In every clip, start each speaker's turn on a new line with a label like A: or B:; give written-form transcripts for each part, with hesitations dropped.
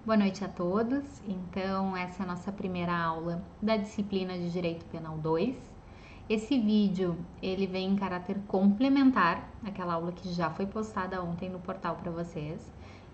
A: Boa noite a todos. Então, essa é a nossa primeira aula da disciplina de Direito Penal 2. Esse vídeo, ele vem em caráter complementar àquela aula que já foi postada ontem no portal para vocês.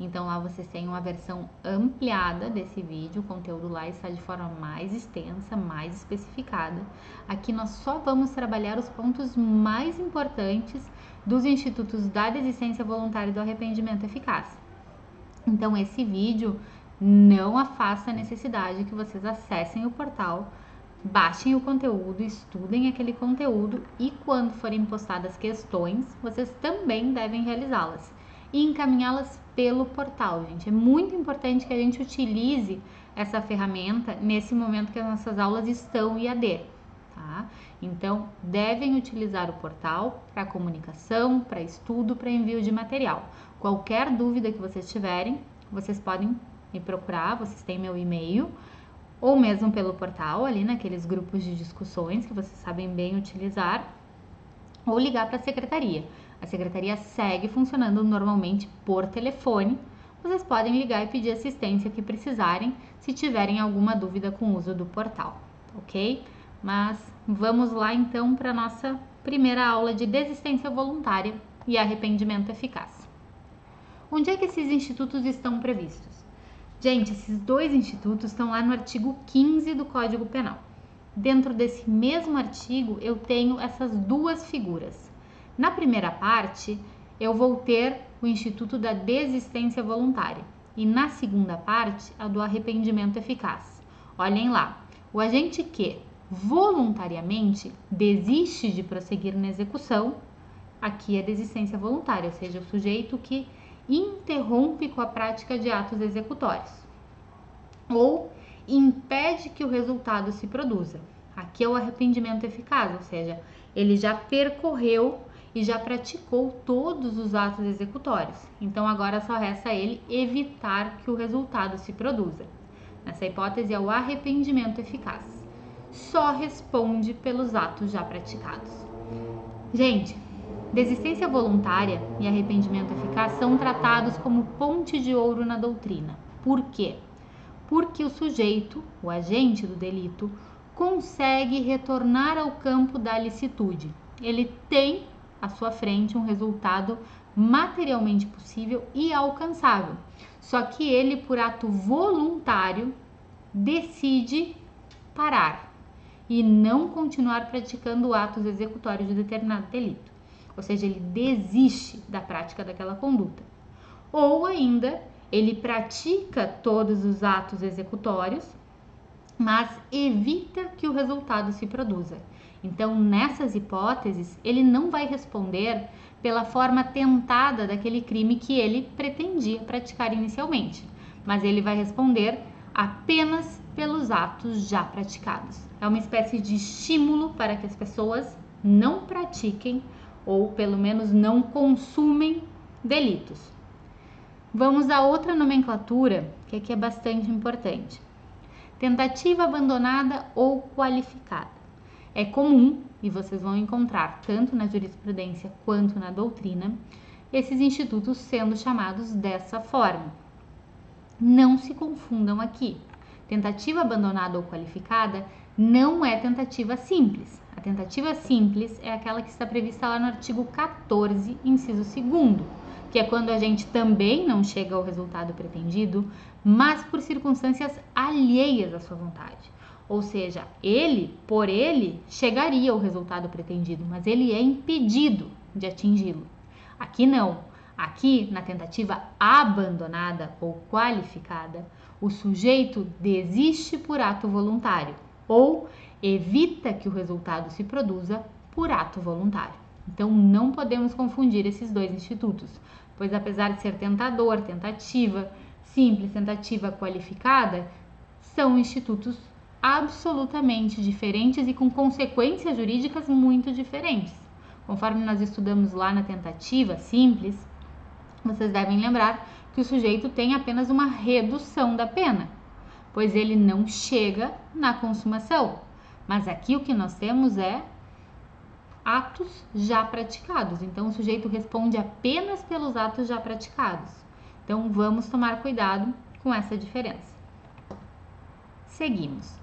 A: Então, lá vocês têm uma versão ampliada desse vídeo, o conteúdo lá está de forma mais extensa, mais especificada. Aqui nós só vamos trabalhar os pontos mais importantes dos institutos da desistência voluntária e do arrependimento eficaz. Então, esse vídeo não afasta a necessidade que vocês acessem o portal, baixem o conteúdo, estudem aquele conteúdo e quando forem postadas questões, vocês também devem realizá-las e encaminhá-las pelo portal, gente. É muito importante que a gente utilize essa ferramenta nesse momento que as nossas aulas estão EAD, tá? Então, devem utilizar o portal para comunicação, para estudo, para envio de material. Qualquer dúvida que vocês tiverem, vocês podem me procurar, vocês têm meu e-mail, ou mesmo pelo portal, ali naqueles grupos de discussões que vocês sabem bem utilizar, ou ligar para a secretaria. A secretaria segue funcionando normalmente por telefone. Vocês podem ligar e pedir assistência que precisarem, se tiverem alguma dúvida com o uso do portal, ok? Mas vamos lá então para a nossa primeira aula de desistência voluntária e arrependimento eficaz. Onde é que esses institutos estão previstos? Gente, esses dois institutos estão lá no artigo 15 do Código Penal. Dentro desse mesmo artigo, eu tenho essas duas figuras. Na primeira parte, eu vou ter o Instituto da Desistência Voluntária e na segunda parte, a do arrependimento eficaz. Olhem lá, o agente que voluntariamente desiste de prosseguir na execução, aqui é desistência voluntária, ou seja, o sujeito que interrompe com a prática de atos executórios ou impede que o resultado se produza. Aqui é o arrependimento eficaz, ou seja, ele já percorreu e já praticou todos os atos executórios. Então agora só resta a ele evitar que o resultado se produza. Nessa hipótese é o arrependimento eficaz. Só responde pelos atos já praticados. Gente, desistência voluntária e arrependimento eficaz são tratados como ponte de ouro na doutrina. Por quê? Porque o sujeito, o agente do delito, consegue retornar ao campo da licitude. Ele tem à sua frente um resultado materialmente possível e alcançável. Só que ele, por ato voluntário, decide parar e não continuar praticando atos executórios de determinado delito. Ou seja, ele desiste da prática daquela conduta. Ou ainda, ele pratica todos os atos executórios, mas evita que o resultado se produza. Então, nessas hipóteses, ele não vai responder pela forma tentada daquele crime que ele pretendia praticar inicialmente, mas ele vai responder apenas pelos atos já praticados. É uma espécie de estímulo para que as pessoas não pratiquem ou pelo menos não consumem delitos. Vamos a outra nomenclatura que aqui é bastante importante. Tentativa abandonada ou qualificada. É comum, e vocês vão encontrar tanto na jurisprudência quanto na doutrina, esses institutos sendo chamados dessa forma. Não se confundam aqui. Tentativa abandonada ou qualificada não é tentativa simples. A tentativa simples é aquela que está prevista lá no artigo 14, inciso 2º, que é quando a gente também não chega ao resultado pretendido, mas por circunstâncias alheias à sua vontade. Ou seja, por ele, chegaria ao resultado pretendido, mas ele é impedido de atingi-lo. Aqui não. Aqui, na tentativa abandonada ou qualificada, o sujeito desiste por ato voluntário ou evita que o resultado se produza por ato voluntário. Então, não podemos confundir esses dois institutos, pois apesar de ser tentador, tentativa simples, tentativa qualificada, são institutos absolutamente diferentes e com consequências jurídicas muito diferentes. Conforme nós estudamos lá na tentativa simples, vocês devem lembrar que o sujeito tem apenas uma redução da pena, pois ele não chega na consumação. Mas aqui o que nós temos é atos já praticados. Então, o sujeito responde apenas pelos atos já praticados. Então, vamos tomar cuidado com essa diferença. Seguimos.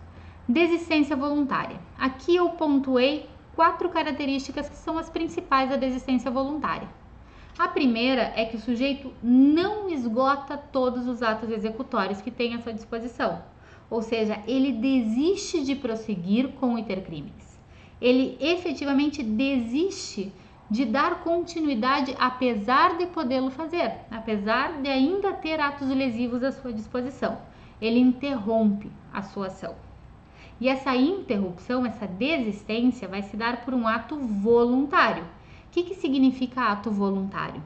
A: Desistência voluntária. Aqui eu pontuei 4 características que são as principais da desistência voluntária. A primeira é que o sujeito não esgota todos os atos executórios que tem à sua disposição, ou seja, ele desiste de prosseguir com o iter crimes. Ele efetivamente desiste de dar continuidade apesar de podê-lo fazer, apesar de ainda ter atos lesivos à sua disposição. Ele interrompe a sua ação. E essa interrupção, essa desistência vai se dar por um ato voluntário. O que significa ato voluntário?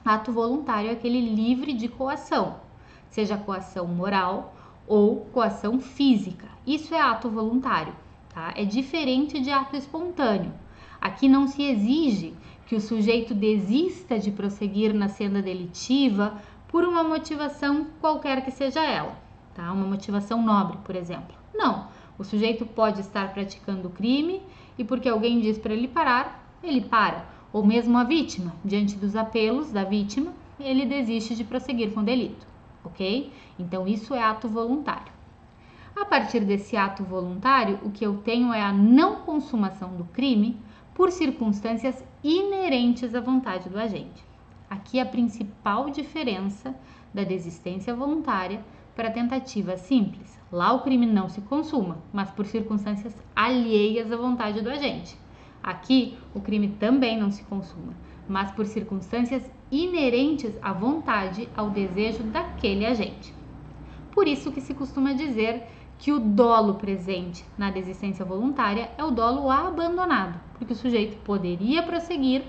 A: Ato voluntário é aquele livre de coação, seja coação moral ou coação física. Isso é ato voluntário, tá? É diferente de ato espontâneo. Aqui não se exige que o sujeito desista de prosseguir na senda delitiva por uma motivação qualquer que seja ela, tá? Uma motivação nobre, por exemplo. Não, o sujeito pode estar praticando o crime e porque alguém diz para ele parar, ele para. Ou mesmo a vítima, diante dos apelos da vítima, ele desiste de prosseguir com o delito, ok? Então isso é ato voluntário. A partir desse ato voluntário, o que eu tenho é a não consumação do crime por circunstâncias inerentes à vontade do agente. Aqui a principal diferença da desistência voluntária para a tentativa simples. Lá o crime não se consuma, mas por circunstâncias alheias à vontade do agente. Aqui o crime também não se consuma, mas por circunstâncias inerentes à vontade, ao desejo daquele agente. Por isso que se costuma dizer que o dolo presente na desistência voluntária é o dolo abandonado, porque o sujeito poderia prosseguir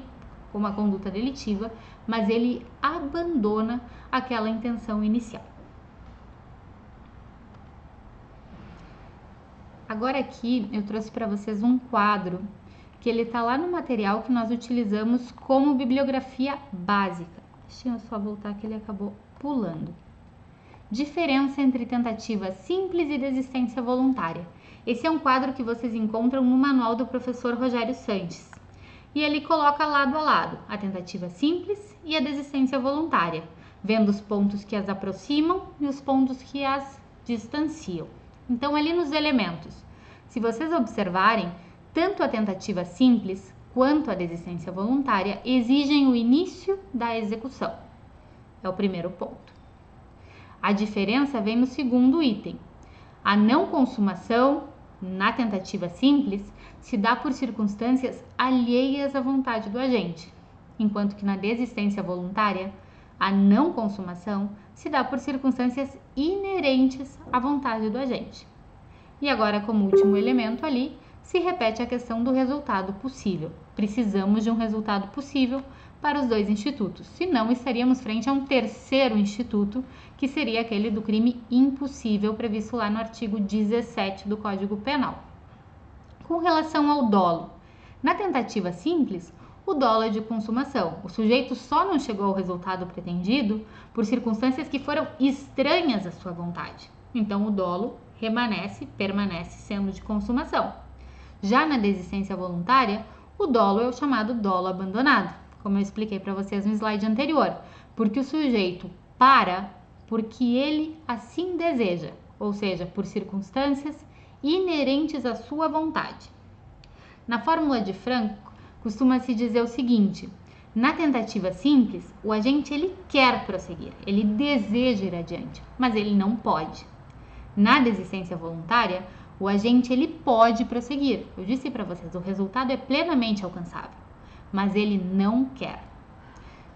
A: com uma conduta delitiva, mas ele abandona aquela intenção inicial. Agora aqui eu trouxe para vocês um quadro que ele está lá no material que nós utilizamos como bibliografia básica. Deixa eu só voltar que ele acabou pulando. Diferença entre tentativa simples e desistência voluntária. Esse é um quadro que vocês encontram no manual do professor Rogério Sanches. E ele coloca lado a lado a tentativa simples e a desistência voluntária, vendo os pontos que as aproximam e os pontos que as distanciam. Então, ali nos elementos, se vocês observarem, tanto a tentativa simples quanto a desistência voluntária exigem o início da execução. É o primeiro ponto. A diferença vem no segundo item. A não consumação, na tentativa simples, se dá por circunstâncias alheias à vontade do agente, enquanto que na desistência voluntária, a não consumação se dá por circunstâncias inerentes à vontade do agente. E agora, como último elemento ali, se repete a questão do resultado possível. Precisamos de um resultado possível para os dois institutos, senão estaríamos frente a um terceiro instituto, que seria aquele do crime impossível previsto lá no artigo 17 do Código Penal. Com relação ao dolo, na tentativa simples, o dolo é de consumação. O sujeito só não chegou ao resultado pretendido por circunstâncias que foram estranhas à sua vontade. Então, o dolo permanece sendo de consumação. Já na desistência voluntária, o dolo é o chamado dolo abandonado, como eu expliquei para vocês no slide anterior, porque o sujeito para porque ele assim deseja, ou seja, por circunstâncias inerentes à sua vontade. Na fórmula de Franco, costuma-se dizer o seguinte: na tentativa simples, o agente ele quer prosseguir, ele deseja ir adiante, mas ele não pode. Na desistência voluntária, o agente ele pode prosseguir. Eu disse para vocês, o resultado é plenamente alcançável, mas ele não quer.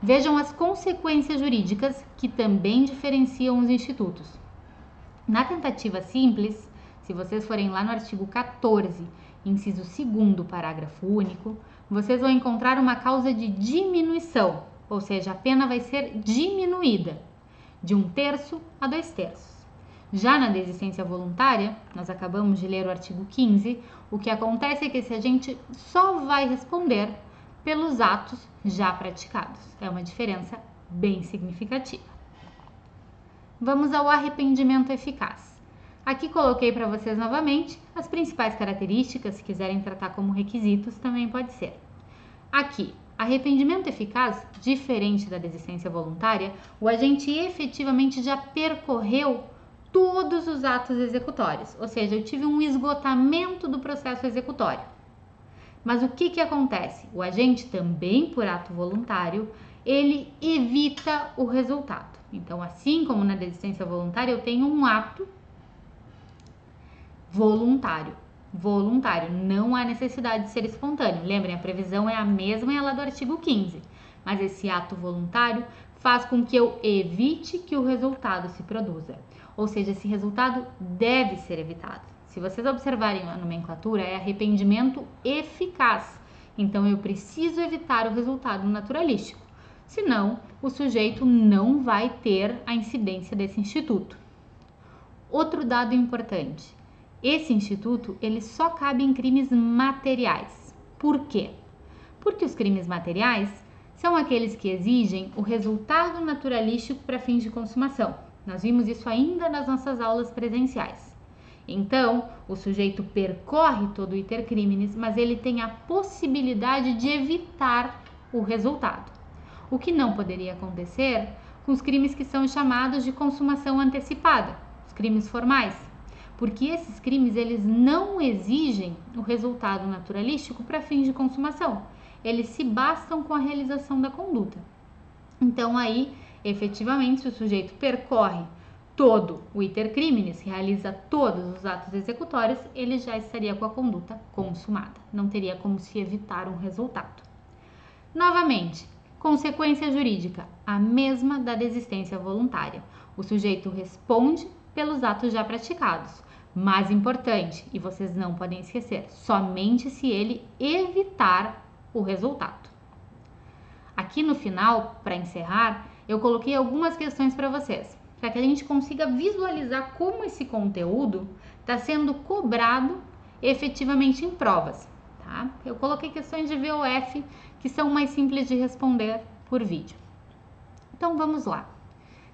A: Vejam as consequências jurídicas que também diferenciam os institutos. Na tentativa simples, se vocês forem lá no artigo 14, inciso 2º, parágrafo único, vocês vão encontrar uma causa de diminuição, ou seja, a pena vai ser diminuída de 1/3 a 2/3. Já na desistência voluntária, nós acabamos de ler o artigo 15, o que acontece é que esse agente só vai responder pelos atos já praticados. É uma diferença bem significativa. Vamos ao arrependimento eficaz. Aqui coloquei para vocês novamente as principais características, se quiserem tratar como requisitos, também pode ser. Aqui, Arrependimento eficaz, diferente da desistência voluntária, o agente efetivamente já percorreu todos os atos executórios, ou seja, eu tive um esgotamento do processo executório. Mas o que acontece? O agente, também por ato voluntário, ele evita o resultado. Então, assim como na desistência voluntária, eu tenho um ato voluntário. Não há necessidade de ser espontâneo. Lembrem, a previsão é a mesma, é lá do artigo 15. Mas esse ato voluntário faz com que eu evite que o resultado se produza. Ou seja, esse resultado deve ser evitado. Se vocês observarem a nomenclatura, é arrependimento eficaz. Então, eu preciso evitar o resultado naturalístico. Senão, o sujeito não vai ter a incidência desse instituto. Outro dado importante. Esse instituto, ele só cabe em crimes materiais. Por quê? Porque os crimes materiais são aqueles que exigem o resultado naturalístico para fins de consumação. Nós vimos isso ainda nas nossas aulas presenciais. Então, o sujeito percorre todo o iter criminis, mas ele tem a possibilidade de evitar o resultado. O que não poderia acontecer com os crimes que são chamados de consumação antecipada, os crimes formais, porque esses crimes eles não exigem o resultado naturalístico para fins de consumação. Eles se bastam com a realização da conduta. Então, aí, efetivamente, se o sujeito percorre todo o iter criminis, realiza todos os atos executórios, ele já estaria com a conduta consumada. Não teria como se evitar um resultado. Novamente, consequência jurídica, a mesma da desistência voluntária. O sujeito responde pelos atos já praticados. Mais importante, e vocês não podem esquecer, somente se ele evitar o resultado. Aqui no final, para encerrar, eu coloquei algumas questões para vocês, para que a gente consiga visualizar como esse conteúdo está sendo cobrado efetivamente em provas. Tá? Eu coloquei questões de VOF que são mais simples de responder por vídeo. Então vamos lá.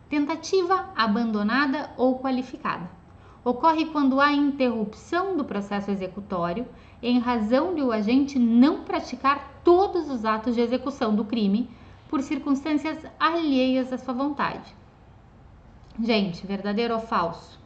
A: Tentativa abandonada ou qualificada. Ocorre quando há interrupção do processo executório em razão de o agente não praticar todos os atos de execução do crime por circunstâncias alheias à sua vontade. Gente, verdadeiro ou falso?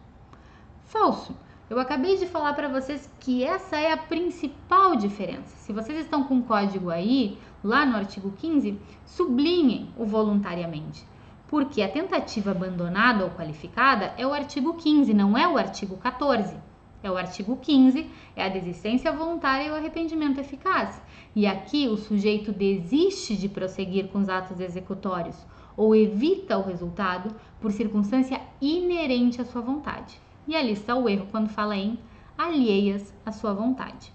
A: Falso. Eu acabei de falar para vocês que essa é a principal diferença. Se vocês estão com o código aí, lá no artigo 15, sublinhem o voluntariamente. Porque a tentativa abandonada ou qualificada é o artigo 15, não é o artigo 14. É o artigo 15, é a desistência voluntária e o arrependimento eficaz. E aqui o sujeito desiste de prosseguir com os atos executórios ou evita o resultado por circunstância inerente à sua vontade. E ali está o erro quando fala em alheias à sua vontade.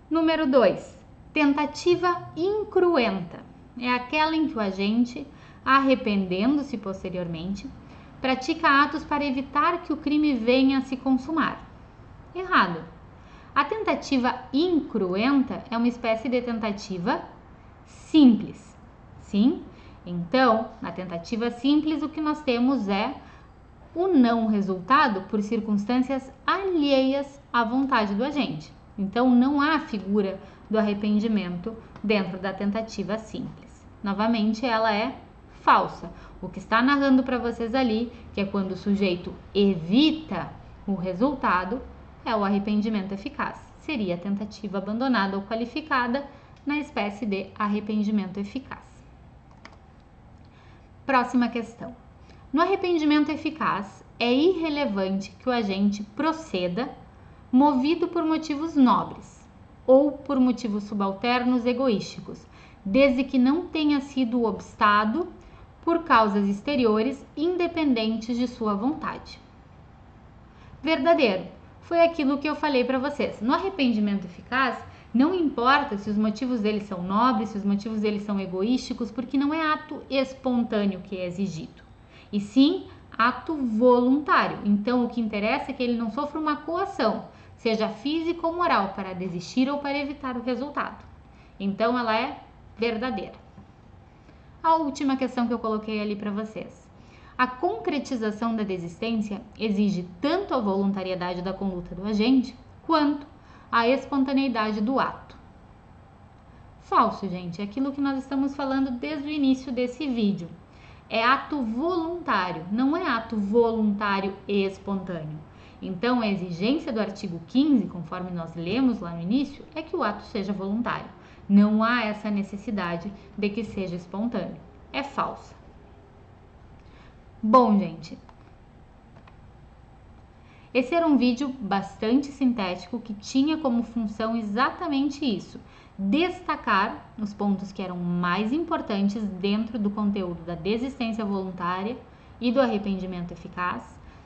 A: Número 2. Tentativa incruenta. É aquela em que o agente, arrependendo-se posteriormente, pratica atos para evitar que o crime venha a se consumar. Errado. A tentativa incruenta é uma espécie de tentativa simples. Sim? Então, na tentativa simples, o que nós temos é o não resultado por circunstâncias alheias à vontade do agente. Então, não há figura do arrependimento dentro da tentativa simples. Novamente, ela é falsa. O que está narrando para vocês ali, que é quando o sujeito evita o resultado, é o arrependimento eficaz. Seria a tentativa abandonada ou qualificada na espécie de arrependimento eficaz. Próxima questão. No arrependimento eficaz, é irrelevante que o agente proceda movido por motivos nobres ou por motivos subalternos egoísticos, desde que não tenha sido obstado por causas exteriores independentes de sua vontade. Verdadeiro. Foi aquilo que eu falei para vocês. No arrependimento eficaz, não importa se os motivos dele são nobres, se os motivos dele são egoísticos, porque não é ato espontâneo que é exigido, e sim ato voluntário. Então, o que interessa é que ele não sofra uma coação, seja física ou moral, para desistir ou para evitar o resultado. Então, ela é verdadeira. A última questão que eu coloquei ali para vocês. A concretização da desistência exige tanto a voluntariedade da conduta do agente, quanto a espontaneidade do ato. Falso, gente. É aquilo que nós estamos falando desde o início desse vídeo. É ato voluntário, não é ato voluntário e espontâneo. Então, a exigência do artigo 15, conforme nós lemos lá no início, é que o ato seja voluntário. Não há essa necessidade de que seja espontâneo. É falsa. Bom, gente, esse era um vídeo bastante sintético que tinha como função exatamente isso: destacar os pontos que eram mais importantes dentro do conteúdo da desistência voluntária e do arrependimento eficaz,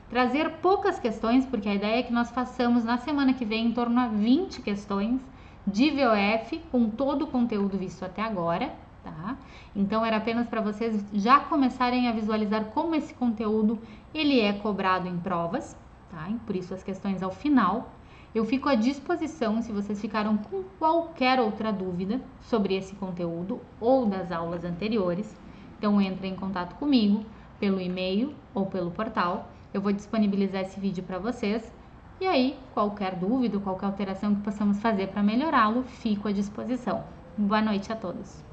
A: trazer poucas questões, porque a ideia é que nós façamos na semana que vem em torno a 20 questões de VOF com todo o conteúdo visto até agora, tá? Então era apenas para vocês já começarem a visualizar como esse conteúdo ele é cobrado em provas, tá? Por isso as questões ao final. Eu fico à disposição se vocês ficaram com qualquer outra dúvida sobre esse conteúdo ou das aulas anteriores. Então entre em contato comigo pelo e-mail ou pelo portal. Eu vou disponibilizar esse vídeo para vocês. E aí, qualquer dúvida, qualquer alteração que possamos fazer para melhorá-lo, fico à disposição. Boa noite a todos.